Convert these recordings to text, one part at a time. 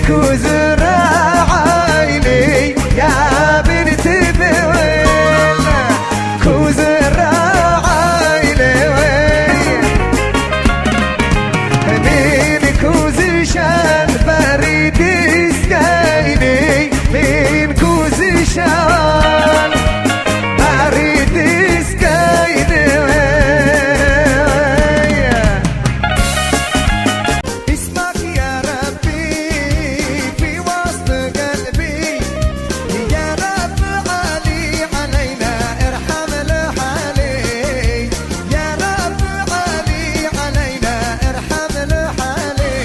كوز الراعيلي يا بنت ذويل كوز الراعيلي من كوز شان بريد سكيني من كوز شان بريد سكيني اسمك يا ربي في وسط قلبي يا رب علي علينا ارحم لحالي يا رب علي علينا ارحم لحالي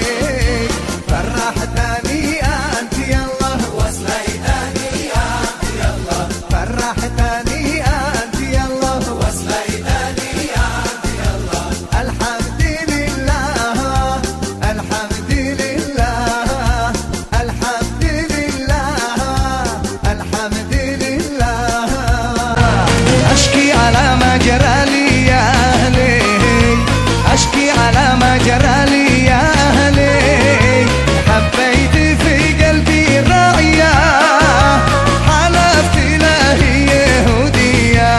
فرحتني انت يلا وصليتني انت يلا فرحتني انت يلا وصليتني انت يلا الحمد لله الحمد لله الحمد لله الحمد لله اشكي على ما جرى لي يا اهلي اشكي على ما جرى لي يا اهلي حبيت في قلبي راعية حلفت له يهودية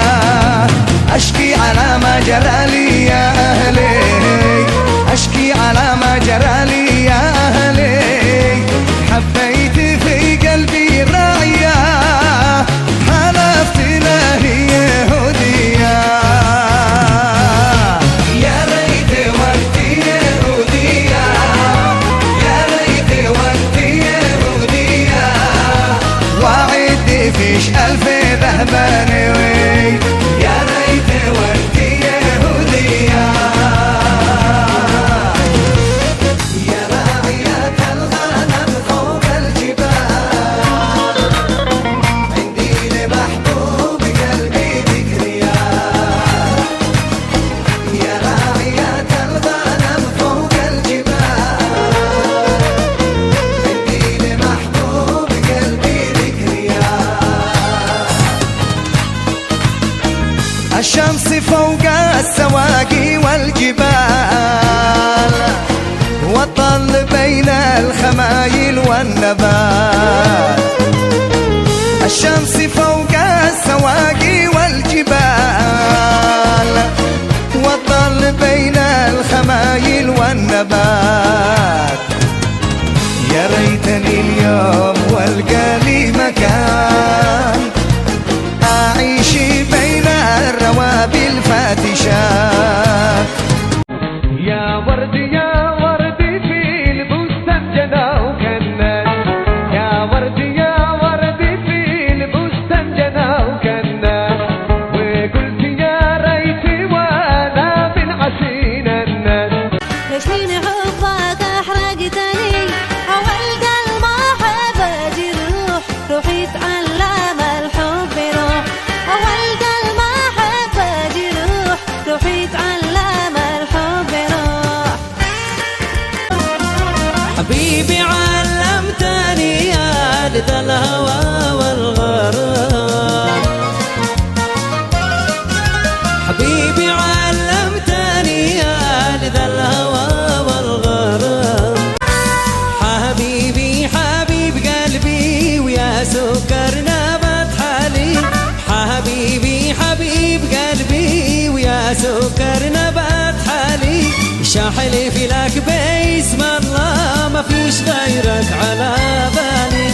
اشكي على ما جرى لي يا اهلي اشكي على ما جرى لي يا اهلي حبيت في قلبي راعية حلفت له يهودية يا ريت وقتي يهودية يا ريت وقتي يهودية وعد فيش ألف ذهباني يا ريت وقتي يهودية يا راعية الغنم فوق الجبال عندي لمحبوب قلبي ذكريات يا راعية الغنم فوق الجبال عندي لمحبوب قلبي ذكريات الشمس فوق السواقي والجبال والظل بين الخمايل والنبات الشمس فوق السواقي والجبال والظل بين الخمايل والنبات يا ريتني اليوم والقى لي مكان أعيش بين الروابي الفاتشات يا ورد في البستان جنى وكنن يا ورد في البستان جنى وكنن وقلت يا ريتي وانا من عشين الناس ليش من حبك احرقتني اول قلب ما احب اجي روح روحي تعلم الحب روح اول قلب ما احب اجي روح روحي تعلم الحب روح حبيبي علمتني يا لذا الهوى والغرام حبيبي علمتني يا لذا الهوى والغرام حبيبي حبيب قلبي ويا سكر نبات حالي حبيبي حبيب قلبي ويا سكر نبات حالي شاحلي في لك باسم الله ما فيش غيرك على بالي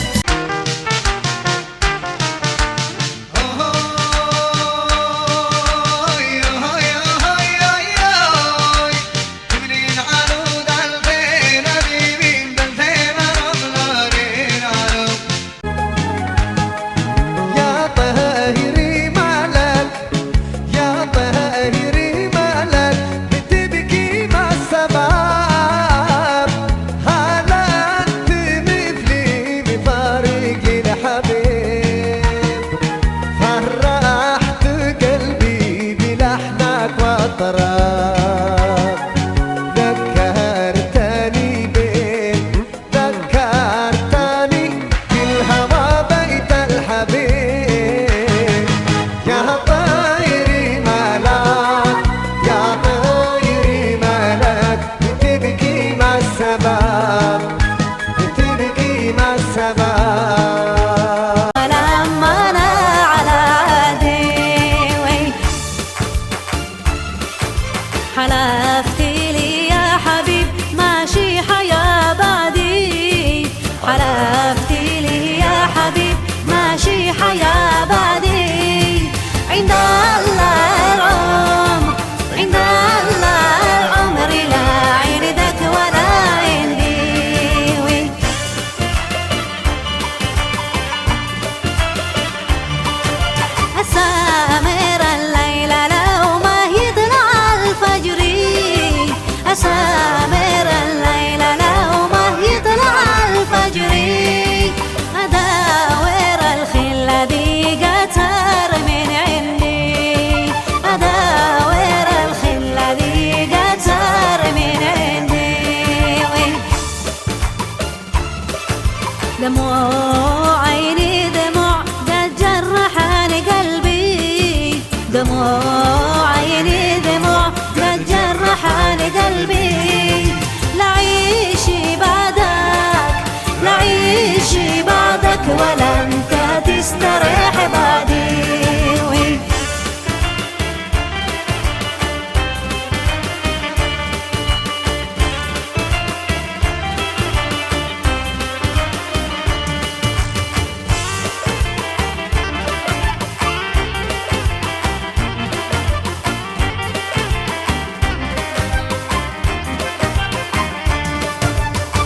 يا طهيري مالك يا طهيري مالك بتبكي مع السباب هلا انت شباب لما أنا على عدوي حلفتي لي يا حبيب ماشي حياة بعدي حلفتي لي يا حبيب ماشي حياة بعدي عند الله العمر عند الله العمر لا عندك ولا عندي أسامر الليلة لو ما يطلع الفجر أسامر الليلة لو ما يطلع الفجر أداور الخلة دي قتر من عندي أداور الخلة دي قتر من عندي دموع عيني دموع قد جرحان قلبي دموع عيني دموع قد جرحان قلبي لا عيشي بعدك لا عيشي بعدك ولا انت تستريح بعدي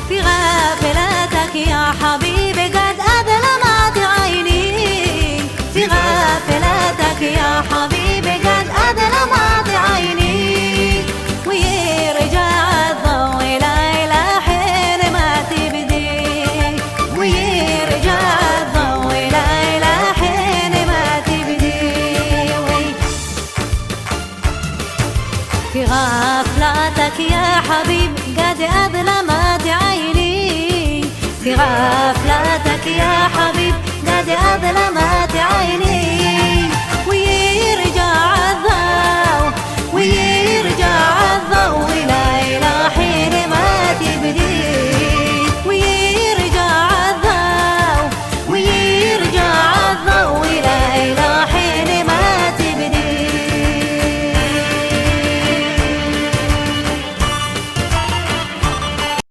في غافلتك يا حبيبي قد أظلمت عيني في غافلتك يا حبيبي قد أظلمت عيني ويرجع الضوء إلى حين ما تبدي ويرجع الضوء إلى حين ما تبدي في غفلتك يا حبيب قد أظلمت عيني في غفلتك يا حبيب قد أظلمت عيني